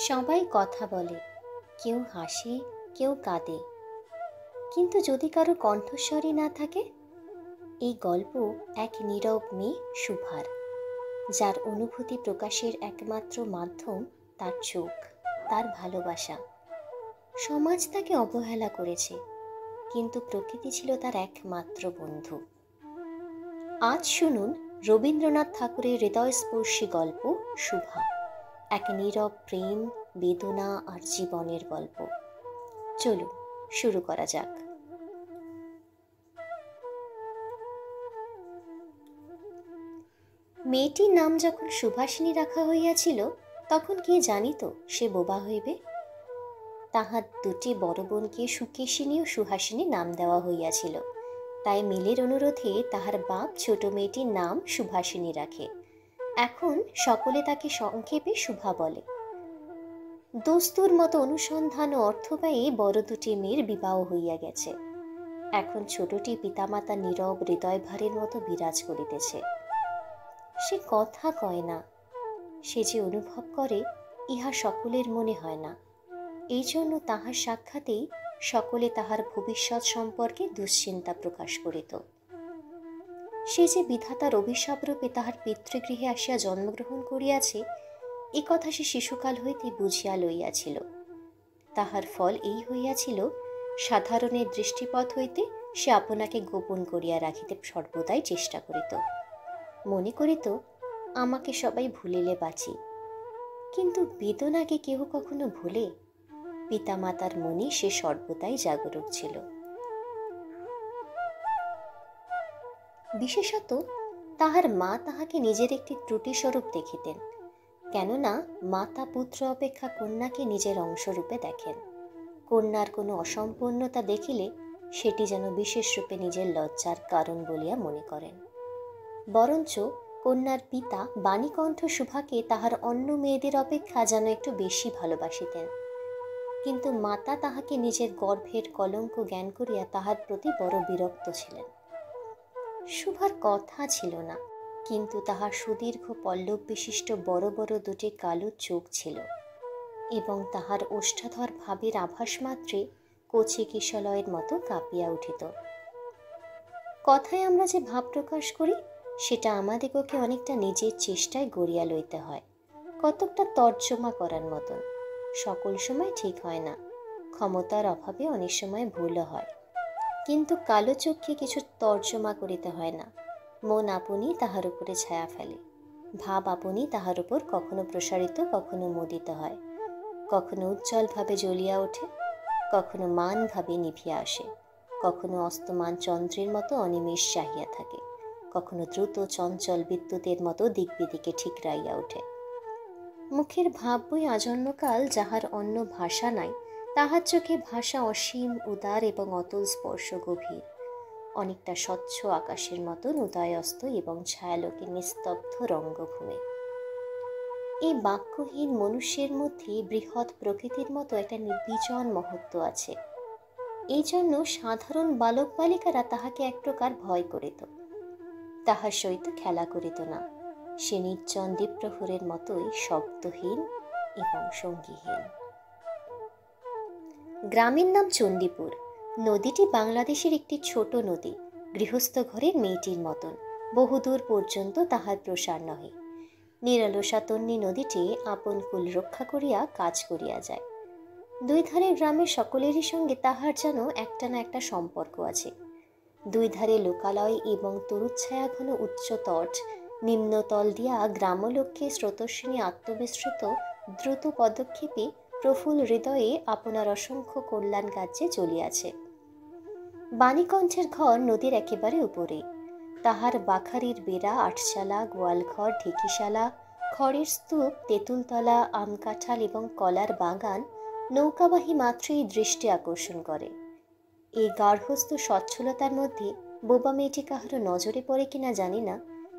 সবাই কথা বলে, কেউ হাসে, কেউ কাঁদে, কিন্তু যদি কারো কণ্ঠস্বরই না থাকে। এই গল্প এক নীরব মেয়ে শুভার, যার অনুভূতি প্রকাশের একমাত্র মাধ্যম তার চোখ, তার ভালোবাসা। সমাজ তাকে অবহেলা করেছে, কিন্তু প্রকৃতি ছিল তার একমাত্র বন্ধু। আজ শুনুন রবীন্দ্রনাথ ঠাকুরের হৃদয়স্পর্শী গল্প শুভা, এক নীরব প্রেম, বেদনা আর জীবনের গল্প। চলুন শুরু করা যাক। মেয়েটির নাম যখন সুভাষিনী রাখা হইয়াছিল, তখন কে জানিত সে বোবা হইবে। তাহার দুটি বড় বোনকে সুকেশিনী ও সুহাসিনী নাম দেওয়া হইয়াছিল, তাই মিলের অনুরোধে তাহার বাপ ছোট মেয়েটির নাম সুভাষিনী রাখে। এখন সকলে তাকে সংক্ষেপে শুভা বলে। দস্তুর মতো অনুসন্ধান ও অর্থ ব্যয়ে বড় দুটি মেয়ের বিবাহ হইয়া গেছে। এখন ছোটটি পিতামাতা নীরব হৃদয়ভারের মতো বিরাজ করিতেছে। সে কথা কয় না, সে যে অনুভব করে ইহা সকলের মনে হয় না। এই জন্য তাহার সাক্ষাতেই সকলে তাহার ভবিষ্যৎ সম্পর্কে দুশ্চিন্তা প্রকাশ করিত। সে যে বিধাতার অভিশাপরূপে তাহার পিতৃগৃহে আসিয়া জন্মগ্রহণ করিয়াছে, এ কথা সে শিশুকাল হইতে বুঝিয়া লইয়াছিল। তাহার ফল এই হইয়াছিল, সাধারণের দৃষ্টিপথ হইতে সে আপনাকে গোপন করিয়া রাখিতে সর্বদাই চেষ্টা করিত। মনে করিত, আমাকে সবাই ভুলিলে বাঁচি। কিন্তু বেদনাকে কেহ কখনো ভুলে? পিতামাতার মনে সে সর্বদাই জাগরুক ছিল। বিশেষত তাহার মা তাহাকে নিজের একটি ত্রুটিস্বরূপ দেখিতেন, কেননা মাতা পুত্র অপেক্ষা কন্যাকে নিজের অংশরূপে দেখেন। কন্যার কোনো অসম্পূর্ণতা দেখিলে সেটি যেন বিশেষ রূপে নিজের লজ্জার কারণ বলিয়া মনে করেন। বরঞ্চ কন্যার পিতা বাণীকণ্ঠ শুভাকে তাহার অন্য মেয়েদের অপেক্ষা যেন একটু বেশি ভালোবাসিতেন। কিন্তু মাতা তাহাকে নিজের গর্ভের কলঙ্ক জ্ঞান করিয়া তাহার প্রতি বড় বিরক্ত ছিলেন। শুভার কথা ছিল না, কিন্তু তাহার সুদীর্ঘ পল্লব বিশিষ্ট বড় বড় দুটি কালো চোখ ছিল, এবং তাহার ওষ্ঠাধর ভাবের আভাস মাত্রে কচি কিশলয়ের মতো কাঁপিয়া উঠিত। কথায় আমরা যে ভাব প্রকাশ করি, সেটা আমাদিগকে অনেকটা নিজের চেষ্টায় গড়িয়া লইতে হয়, কতকটা তর্জমা করার মতন। সকল সময় ঠিক হয় না, ক্ষমতার অভাবে অনেক সময় ভুলও হয়। কিন্তু কালো চোখকে কিছু তর্জমা করিতে হয় না, মন আপনি তাহার উপরে ছায়া ফেলে। ভাব আপনি তাহার উপর কখনো প্রসারিত, কখনো মুদিত হয়, কখনো উজ্জ্বলভাবে জ্বলিয়া ওঠে, কখনো মানভাবে নিভিয়া আসে, কখনো অস্তমান চন্দ্রের মতো অনিমেষ চাহিয়া থাকে, কখনো দ্রুত চঞ্চল বিদ্যুতের মতো দিক বিদিকে ঠিকরাইয়া ওঠে। মুখের ভাব বই আজন্মকাল যাহার অন্য ভাষা নাই, তাহার চোখে ভাষা অসীম, উদার এবং অতল স্পর্শ গভীর, অনেকটা স্বচ্ছ আকাশের মতন উদয় অস্ত এবং ছায়ালোকে নিস্তব্ধ রঙ্গভূমি। এই বাক্যহীন মনুষ্যের মধ্যে বৃহৎ প্রকৃতির মতো একটা নির্বিজন মহত্ব আছে। এই জন্য সাধারণ বালক বালিকারা তাহাকে এক প্রকার ভয় করিত, তাহার সহিত খেলা করিত না। সে নির্জন দ্বীপ্রহরের মতোই শব্দহীন এবং সঙ্গীহীন। গ্রামের নাম চণ্ডীপুর। নদীটি বাংলাদেশের একটি ছোট নদী, গৃহস্থ ঘরের মেয়েটির মতন। বহুদূর পর্যন্ত তাহার প্রসার নহে। নিরলসা তন্বী নদীটি আপন কুল রক্ষা করিয়া কাজ করিয়া যায়। দুই ধারে গ্রামের সকলেরই সঙ্গে তাহার যেন একটা না একটা সম্পর্ক আছে। দুই ধারে লোকালয় এবং তরুচ্ছায়া ঘন উচ্চ তট, নিম্নতল দিয়া গ্রামলক্ষ্যে স্রোতস্বিনী আত্মবিস্মৃত দ্রুত পদক্ষেপে প্রফুল্ল হৃদয়ে আপনার অসংখ্য কল্যাণ কার্যে চলিয়াছে। বাণীকণ্ঠের ঘর নদীর একেবারে উপরে। তাহার বাখারির বেড়া, আটচালা, গোয়ালঘর, ঢেকিশালা, খড়ের স্তূপ, তেঁতুলতলা, আম কাঁঠাল এবং কলার বাগান নৌকাবাহী মাত্রই দৃষ্টি আকর্ষণ করে। এই গার্হস্থ সচ্ছলতার মধ্যে বোবা মেয়েটি কাহারও নজরে পড়ে কিনা জানি না,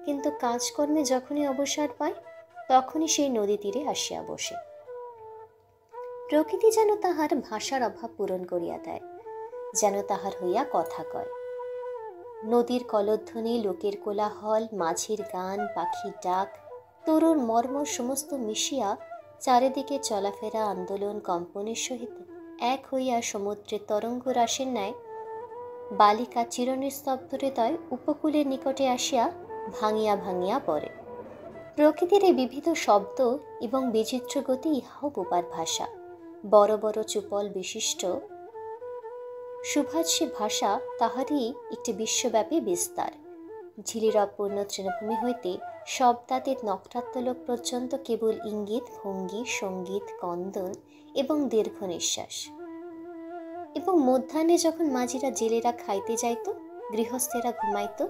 কিন্তু কাজকর্মে যখনই অবসর পায়, তখনই সেই নদী তীরে আসিয়া বসে। প্রকৃতি যেন তাহার ভাষার অভাব পূরণ করিয়া দেয়, যেন তাহার হইয়া কথা কয়। নদীর কলধ্বনি, লোকের কোলাহল, মাঝির গান, পাখির ডাক, তরুর মর্ম সমস্ত মিশিয়া চারিদিকে চলাফেরা আন্দোলন কম্পনের সহিত এক হইয়া সমুদ্রের তরঙ্গ রাশির ন্যায় বালিকা চিরনিস্তব্ধ হৃদয় উপকূলের নিকটে আসিয়া ভাঙিয়া ভাঙিয়া পড়ে। প্রকৃতির এই বিবিধ শব্দ এবং বিচিত্র গতি ইহাও বোবার ভাষা। বড় বড় চুপল বিশিষ্ট সুভাষী ভাষা তাহারই একটি বিশ্বব্যাপী বিস্তার। ঝিলির অপূর্ণ তৃণভূমি হইতে শব্দাতীত নক্ষত্রলোক পর্যন্ত কেবল ইঙ্গিত, ভঙ্গি, সঙ্গীত, কন্দন এবং দীর্ঘ নিঃশ্বাস। এবং মধ্যাহ্নে যখন মাঝিরা জেলেরা খাইতে যাইত, গৃহস্থেরা ঘুমাইত,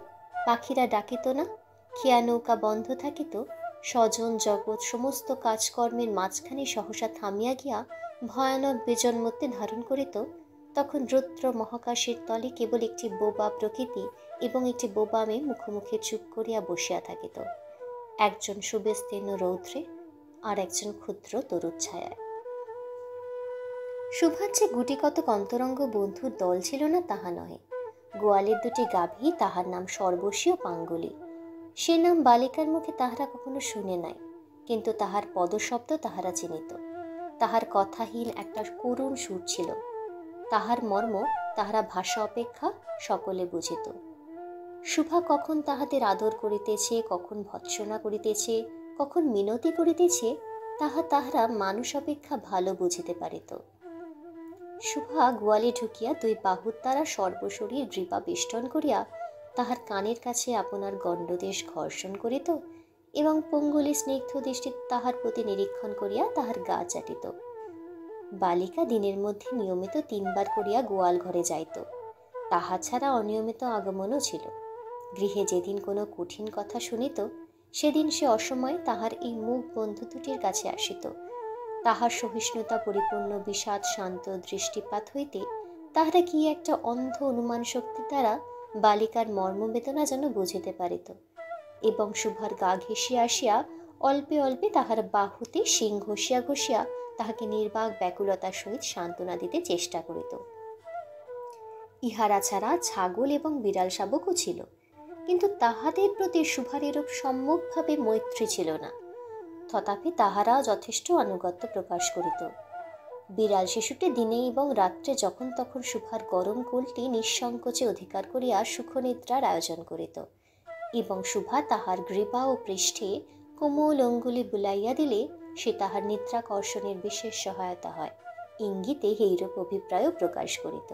পাখিরা ডাকিত না, খেয়া নৌকা বন্ধ থাকিত, স্বজন জগৎ সমস্ত কাজকর্মের মাঝখানে সহসা থামিয়া গিয়া ভয়ানক বিজন্মত্বে ধারণ করিত, তখন রুদ্র মহাকাশের তলে কেবল একটি বোবা প্রকৃতি এবং একটি বোবা মেয়ে মুখোমুখি চুপ করিয়া বসিয়া থাকিত, একজন সুবিস্তীর্ণ রৌদ্রে আর একজন ক্ষুদ্র তরুচ্ছায়ায়। সুভার যে গুটি কতক অন্তরঙ্গ বন্ধুর দল ছিল না তাহা নহে। গোয়ালের দুটি গাভী, তাহার নাম সর্বশী ও পাঙ্গুলি। সে নাম বালিকার মুখে তাহারা কখনো শুনে নাই, কিন্তু তাহার পদশব্দ তাহারা চিনিত। তাহার কথাহীন একটা করুণ সুর ছিল, তাহার মর্ম তাহারা ভাষা অপেক্ষা সকলে বুঝিত। শুভা কখন তাহাদের আদর করিতেছে, কখন ভৎসনা করিতেছে, কখন মিনতি করিতেছে, তাহারা মানুষ অপেক্ষা ভালো বুঝিতে পারিত। শুভা গোয়ালে ঢুকিয়া দুই বাহুর দ্বারা সর্বশরীর গ্রীপা বেষ্টন করিয়া তাহার কানের কাছে আপনার গণ্ডদেশ ঘর্ষণ করিত এবং পঙ্গুলি স্নিগ্ধ দৃষ্টি তাহার প্রতি নিরীক্ষণ করিয়া তাহার গা চাটিত। বালিকা দিনের মধ্যে নিয়মিত 3 বার করিয়া গোয়াল ঘরে যাইত। তাহা ছাড়া অনিয়মিত আগমনও ছিল। গৃহে যেদিন কোনো কঠিন কথা শুনিত, সেদিন সে অসময়ে তাহার এই মুখ বন্ধু দুটির কাছে আসিত। তাহার সহিষ্ণুতা পরিপূর্ণ বিষাদ শান্ত দৃষ্টিপাত হইতে তাহারা কি একটা অন্ধ অনুমান শক্তি দ্বারা বালিকার মর্মবেদনা যেন বুঝিতে পারিত এবং শুভার গা ঘেঁষিয়া আসিয়া অল্পে অল্পে তাহার বাহুতে শিং ঘষিয়া ঘষিয়া তাহাকে নির্বাক ব্যাকুলতার সহিত সান্ত্বনা দিতে চেষ্টা করিত। ইহারা ছাড়া ছাগল এবং বিড়াল শাবকও ছিল, কিন্তু তাহাদের প্রতি শুভার এরূপ সম্মুখভাবে মৈত্রী ছিল না। তথাপি তাহারা যথেষ্ট আনুগত্য প্রকাশ করিত। বিড়াল শিশুটি দিনে এবং রাত্রে যখন তখন শুভার গরম কোলটি নিঃসংকোচে অধিকার করিয়া সুখনিদ্রার আয়োজন করিত এবং শুভা তাহার গ্রীবা ও পৃষ্ঠে কোমল অঙ্গুলি বুলাইয়া দিলে সে তাহার নিদ্রাকর্ষণের বিশেষ সহায়তা হয়, ইঙ্গিতে এইরূপ অভিপ্রায়ও প্রকাশ করিত।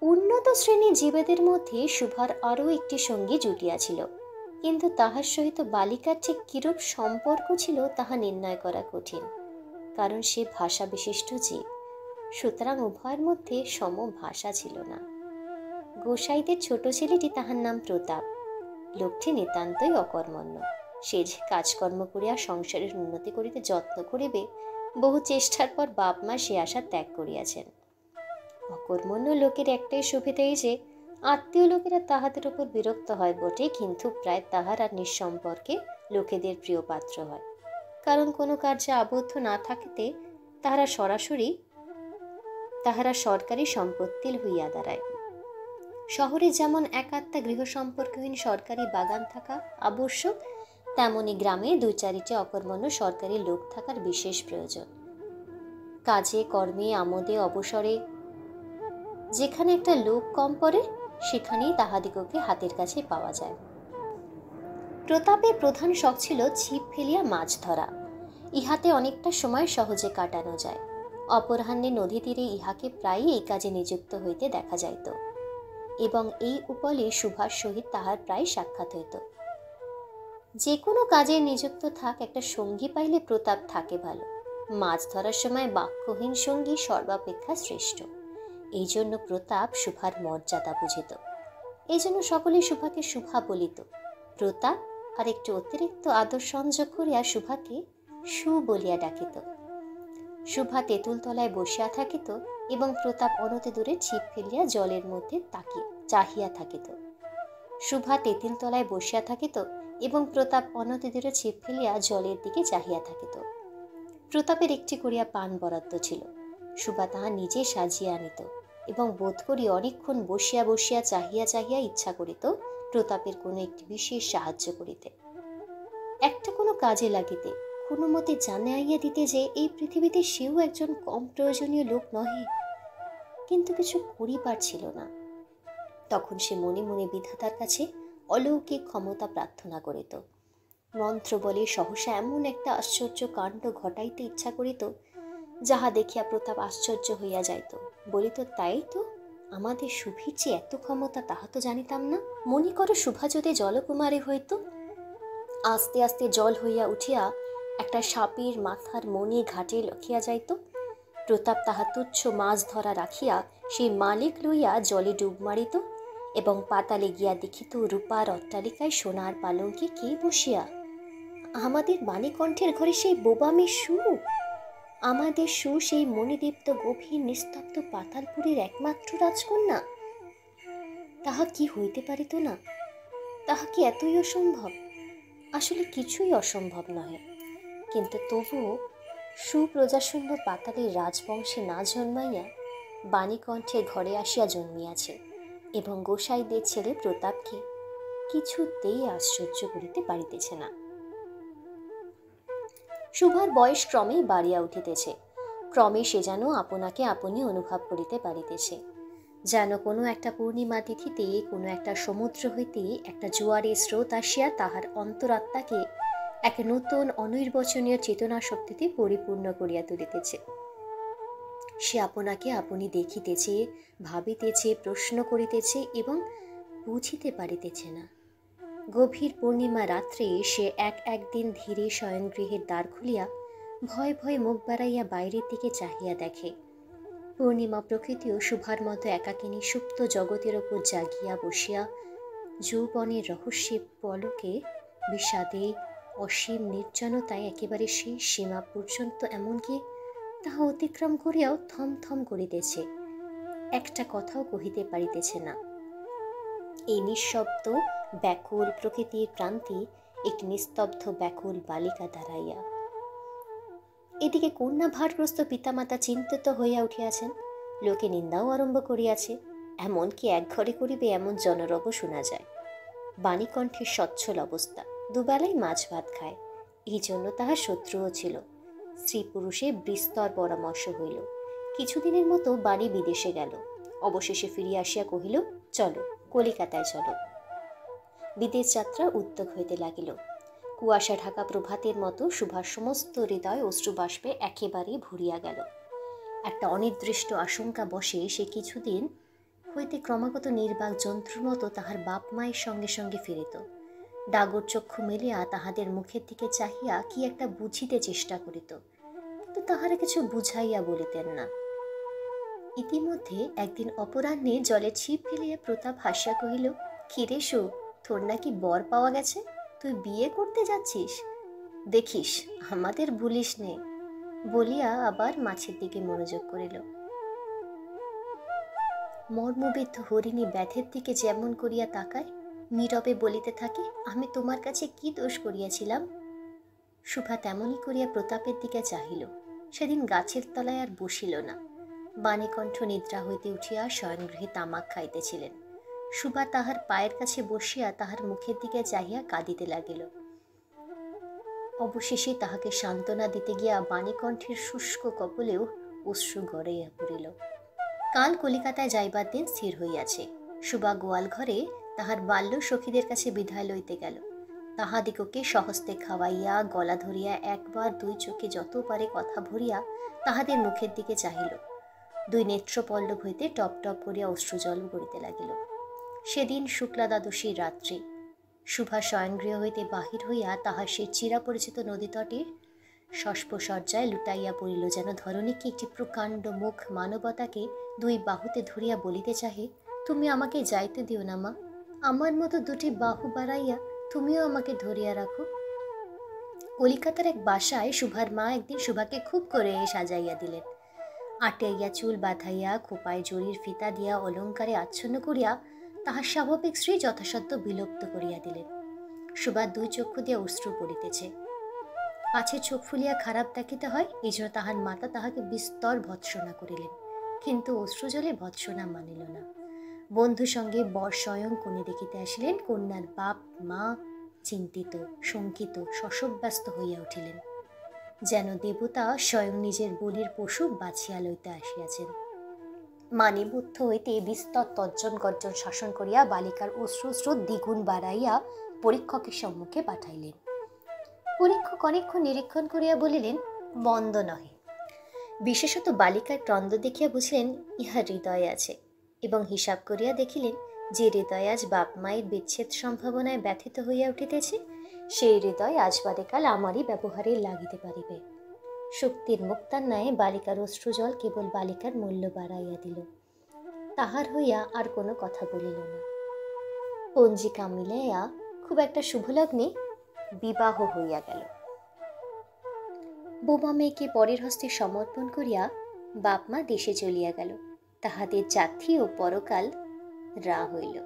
উন্নত শ্রেণীর জীবেদের মধ্যে শুভার আরও একটি সঙ্গী জুটিয়াছিল, কিন্তু তাহার সহিত বালিকার ঠিক কিরূপ সম্পর্ক ছিল তাহা নির্ণয় করা কঠিন, কারণ সে ভাষা বিশিষ্ট জীব। সুতরাং উভয়ের মধ্যে সম ভাষা ছিল না। গোসাইদের ছোট ছেলেটি, তাহার নাম প্রতাপ। লোকটি নিতান্তই অকর্মণ্য। সে যে কাজকর্ম করিয়া সংসারের উন্নতি করিতে যত্ন করিবে, বহু চেষ্টার পর বাপ মা সে আশা ত্যাগ করিয়াছেন। অকর্মণ্য লোকের একটাই সুবিধা এই যে আত্মীয় লোকেরা তাহাদের উপর বিরক্ত হয় বটে, কিন্তু প্রায় তাহারা নিঃসম্পর্কে লোকেদের প্রিয় পাত্র হয়, কারণ কোনো কার্যে আবদ্ধ না থাকিতে তাহারা সরকারি সম্পত্তির হইয়া দাঁড়ায়। শহরে যেমন একাত্তা গৃহ সম্পর্কহীন সরকারি বাগান থাকা আবশ্যক, তেমনি গ্রামে 2-4টি অকর্মণ্য সরকারি লোক থাকার বিশেষ প্রয়োজন। কাজে কর্মে আমোদে অবসরে যেখানে একটা লোক কম পড়ে, সেখানেই তাহাদিগকে হাতের কাছে পাওয়া যায়। প্রতাপের প্রধান শখ ছিল ছিপ ফেলিয়া মাছ ধরা। ইহাতে অনেকটা সময় সহজে কাটানো যায়। অপরাহ্নে নদী তীরে ইহাকে প্রায়ই এই কাজে নিযুক্ত হইতে দেখা যাইত এবং এই উপলে শুভার সহিত তাহার প্রায় সাক্ষাৎ হইত। যে কোনো কাজে নিযুক্ত থাক, একটা সঙ্গী পাইলে প্রতাপ থাকে ভালো। মাছ ধরার সময় বাক্যহীন সঙ্গী সর্বাপেক্ষা শ্রেষ্ঠ। এই জন্য প্রতাপ শুভার মর্যাদা বুঝিত। এই জন্য সকলে শুভাকে শুভা বলিত। প্রতাপ আর একটু অতিরিক্ত আদর সংযোগ করিয়া শুভাকে সু বলিয়া ডাকিত। শুভা তেঁতুল তলায় বসিয়া থাকিত এবং প্রতাপ অনতি দূরে ছিপ ফেলিয়া জলের মধ্যে চাহিয়া থাকিত। শুভা তেঁতুল তলায় বসিয়া থাকিত এবং প্রতাপ অনতি দূরে ছিপ ফেলিয়া জলের দিকে চাহিয়া থাকিত। প্রতাপের একটি করিয়া পান বরাদ্দ ছিল। শুভা তাহা নিজে সাজিয়া আনিত এবং বোধ করি অনেকক্ষণ বসিয়া বসিয়া চাহিয়া চাহিয়া ইচ্ছা করিত প্রতাপের কোনো একটি বিশেষ সাহায্য করিতে। একটা কোনো কাজে লাগিতে, কোনো মতে জানাইয়া দিতে যে এই পৃথিবীতে সেও একজন কম প্রয়োজনীয় লোক নহে, কিন্তু কিছু করিবার ছিল না। তখন সে মনে মনে বিধাতার কাছে অলৌকিক ক্ষমতা প্রার্থনা করিত। মন্ত্র বলে সহসা এমন একটা আশ্চর্য কাণ্ড ঘটাইতে ইচ্ছা করিত, যাহা দেখিয়া প্রতাপ আশ্চর্য হইয়া যাইত। বলিত, তাই তো, আমাদের শুভির যে এত ক্ষমতা তাহা তো জানিতাম না। মনে করো শুভা যদি জলকুমারী হইত, আস্তে আস্তে জল হইয়া উঠিয়া একটা সাপের মাথার মণি ঘাটে লখিয়া যাইত। প্রতাপ তাহা তুচ্ছ মাছ ধরা রাখিয়া সেই মালিক লইয়া জলে ডুব মারিত এবং পাতালে গিয়া দেখিত রূপার অট্টালিকায় সোনার পালঙ্কে কে বসিয়া। আমাদের বাণীকণ্ঠের ঘরে সেই বোবামে সু, আমাদের সু সেই মণিদীপ্ত গভীর নিস্তব্ধ পাতালপুরীর একমাত্র রাজকন্যা। তাহা কি হইতে পারিত না? তাহা কি এতই অসম্ভব? আসলে কিছুই অসম্ভব নহে, কিন্তু তবুও সুপ্রজাশূন্য পাতালের রাজবংশে না জন্মাইয়া বাণীকণ্ঠের ঘরে আসিয়া জন্মিয়াছে এবং গোসাইদের ছেলে প্রতাপকে কিছুতেই আশ্চর্য করিতে পারিতেছে না। শুভার বয়স ক্রমেই বাড়িয়া উঠিতেছে। ক্রমে সে যেন আপনাকে আপনি অনুভব করিতে পারিতেছে, যেন কোনো একটা পূর্ণিমা তিথিতে কোনো একটা সমুদ্র হইতে একটা জোয়ারের স্রোত আসিয়া তাহার অন্তরাত্মাকে এক নূতন অনির্বচনীয় চেতনা শক্তিতে পরিপূর্ণ করিয়া তুলিতেছে। সে আপনাকে আপনি দেখিতেছে, ভাবিতেছে, প্রশ্ন করিতেছে এবং বুঝিতে পারিতেছে না। গভীর পূর্ণিমা রাত্রে সে একদিন ধীরে শয়নগৃহের দ্বার খুলিয়া ভয়ে ভয়ে মুখ বাড়াইয়া বাইরের দিকে চাহিয়া দেখে। পূর্ণিমা প্রকৃতিও শুভার মতো একাকিনী সুপ্ত জগতের ওপর জাগিয়া বসিয়া যৌবনের রহস্যে পলকে বিষাদে অসীম নির্জনতায় একেবারে সেই সীমা পর্যন্ত এমনকি তাহা অতিক্রম করিয়াও থমথম করিতেছে, একটা কথাও কহিতে পারিতেছে না। এই নিঃশব্দ ব্যাকুল প্রকৃতির প্রান্তে একটি নিস্তব্ধ ব্যাকুল বালিকা দাঁড়াইয়া। এদিকে কন্যা ভারগ্রস্ত পিতামাতা চিন্তিত হইয়া উঠিয়াছেন, লোকে নিন্দাও আরম্ভ করিয়াছে, এমনকি এক ঘরে করিবে এমন জনরব শোনা যায়। বাণীকণ্ঠের সচ্ছল অবস্থা, দুবেলাই মাছ ভাত খায়, এই জন্য তাহার শত্রুও ছিল। স্ত্রী পুরুষে বিস্তর পরামর্শ হইল। কিছুদিনের মতো বাড়ি বিদেশে গেল, অবশেষে ফিরিয়া আসিয়া কহিল, চলো কলিকাতায় চলো। বিদেশ যাত্রা উদ্যোগ হইতে লাগিল। কুয়াশা ঢাকা প্রভাতের মতো শুভার সমস্ত হৃদয় অশ্রুবাষ্পে একেবারেই ভরিয়া গেল। একটা অনির্দিষ্ট আশঙ্কা বসে সে কিছুদিন হইতে ক্রমাগত নির্বাক জন্তুর মতো তাহার বাপ মায়ের সঙ্গে সঙ্গে ফিরিত। ডাগর চক্ষু মেলিয়া তাহাদের মুখের দিকে চাহিয়া কি একটা বুঝিতে চেষ্টা করিত, কিন্তু তাহারা কিছু বুঝাইয়া বলিতেন না। ইতিমধ্যে একদিন অপরাহ্নে জলে ছিপ ফেলিয়া প্রতাপ হাসিয়া কহিল, কিরে সু, তোর নাকি বর পাওয়া গেছে, তুই বিয়ে করতে যাচ্ছিস, দেখিস আমাদের ভুলিস নে, বলিয়া আবার মাছের দিকে মনোযোগ করিল। মর্মবিদ্ধ হরিণী ব্যাধের দিকে যেমন করিয়া তাকায়, নীরবে বলিতে থাকে, আমি তোমার কাছে কি দোষ করিয়াছিলাম। শুভা তেমনই করিয়া প্রতাপের দিকে চাহিল। সেদিন গাছের তলায় আর বসিল না। বাণীকণ্ঠ নিদ্রা হইতে উঠিয়া শয়নগৃহে তামাক খাইতেছিলেন। শুভা তাহার পায়ের কাছে বসিয়া তাহার মুখের দিকে চাহিয়া কাঁদিতে লাগিল। অবশেষে তাহাকে সান্ত্বনা দিতে গিয়া বাণীকণ্ঠের শুষ্ক কপলেও অশ্রু গড়াইয়া পড়িল। কাল কলিকাতায় যাইবার দিন স্থির হইয়াছে। শুভা গোয়াল ঘরে তাহার বাল্য সখীদের কাছে বিদায় লইতে গেল। তাহাদিগকে সহস্তে খাওয়াইয়া গলা ধরিয়া একবার দুই চোখে যত পারে কথা ভরিয়া তাহাদের মুখের দিকে চাহিল। দুই নেত্রপল্লব হইতে টপ টপ করিয়া অশ্রুজল গড়িতে লাগিল। সেদিন শুক্লা দ্বাদশীর রাত্রি। শুভা শয়নগৃহ হইতে বাহির হইয়া তাহার সে চিরাপরিচিত নদীতটের শস্পসজ্জায় লুটাইয়া পড়িল, যেন ধরণীকে একটি প্রকাণ্ড মুখ মানবতাকে দুই বাহুতে ধরিয়া বলিতে চাহে, তুমি আমাকে যাইতে দিও না মা, আমার মতো দুটি বাহু বাড়াইয়া তুমিও আমাকে ধরিয়া রাখো। কলিকাতার এক বাসায় শুভার মা একদিন শুভাকে খুব করে সাজাইয়া দিলেন। আটাইয়া চুল বাঁধাইয়া খোপায় জরির ফিতা দিয়া অলঙ্কারে আচ্ছন্ন করিয়া তাহার স্বাভাবিক শ্রী যথাসাধ্য বিলুপ্ত করিয়া দিলেন। শুভার দুই চক্ষু দিয়া অশ্রু পড়িতেছে। পাছে চোখ ফুলিয়া খারাপ দেখিতে হয়, এই জন্য তাহার মাতা তাহাকে বিস্তর ভৎসনা করিলেন, কিন্তু অশ্রুজলে ভৎসনা মানিল না। বন্ধু সঙ্গে বর স্বয়ং কনে দেখিতে আসিলেন। কন্যার বাপ মা চিন্তিত, শঙ্কিত, শশব্যস্ত হইয়া উঠিলেন, যেন দেবতা স্বয়ং নিজের বলির পশু বাছিয়া লইতে আসিয়াছেন। মানিবুদ্ধ হইতে বিস্তর তর্জন গর্জন শাসন করিয়া বালিকার অশ্রুশ্রু দ্বিগুণ বাড়াইয়া পরীক্ষকের সম্মুখে পাঠাইলেন। পরীক্ষক অনেকক্ষণ নিরীক্ষণ করিয়া বলিলেন, মন্দ নহে। বিশেষত বালিকার ক্রন্দ দেখিয়া বুঝলেন ইহার হৃদয় আছে, এবং হিসাব করিয়া দেখিলেন যে হৃদয় আজ বাপ মায়ের বিচ্ছেদ সম্ভাবনায় ব্যথিত হইয়া উঠিতেছে, সেই হৃদয় আজ বাদে কাল আমারই ব্যবহারে লাগিতে পারিবে। শক্তির মুক্তার ন্যায় বালিকার অশ্রুজল কেবল বালিকার মূল্য বাড়াইয়া দিল। তাহার হইয়া আর কোনো কথা বলিল না। পঞ্জিকা মিলাইয়া খুব একটা শুভলগ্নে বিবাহ হইয়া গেল। বোমা মেয়েকে পরের হস্তে সমর্পণ করিয়া বাপ মা দেশে চলিয়া গেল। তাহাদের জাতি ও পরকাল রা হইল।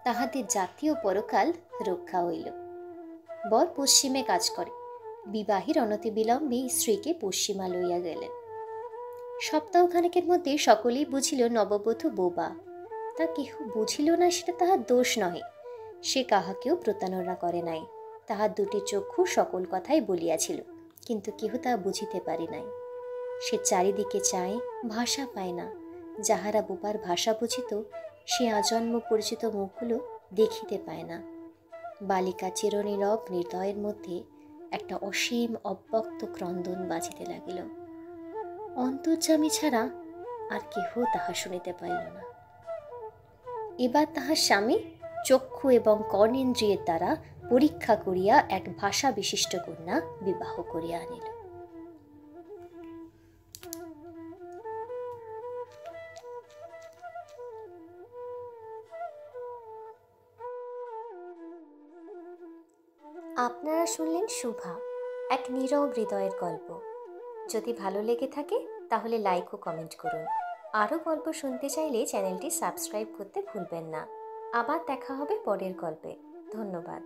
তাহাদের জাতি ও পরকাল রক্ষা হইল। বর পশ্চিমে কাজ করে। বিবাহের অনতিবিলম্বে স্ত্রীকে পশ্চিমা লইয়া গেলেন। সপ্তাহখানেকের মধ্যে সকলেই বুঝিল নববধূ বোবা। তা কেহ বুঝিল না সেটা তাহার দোষ নহে। সে কাহাকেও প্রতারণা করে নাই। তাহার দুটি চক্ষু সকল কথাই বলিয়াছিল, কিন্তু কেহ তা বুঝিতে পারে নাই। সে চারিদিকে চায়, ভাষা পায় না। যাহারা বোবার ভাষা বুঝিত, সে আজন্ম পরিচিত মুখগুলো দেখিতে পায় না। বালিকা চিরনীরব হৃদয়ের মধ্যে একটা অসীম অব্যক্ত ক্রন্দন বাজিতে লাগিল। অন্তর্যামী ছাড়া আর কেহ তাহা শুনিতে পাইল না। এবার তাহার স্বামী চক্ষু এবং কর্ণেন্দ্রিয়ের দ্বারা পরীক্ষা করিয়া এক ভাষা বিশিষ্ট কন্যা বিবাহ করিয়া আনিল। আপনারা শুনলেন শুভা, এক নীরব হৃদয়ের গল্প। যদি ভালো লেগে থাকে তাহলে লাইক ও কমেন্ট করুন। আরও গল্প শুনতে চাইলে চ্যানেলটি সাবস্ক্রাইব করতে ভুলবেন না। আবার দেখা হবে পরের গল্পে। ধন্যবাদ।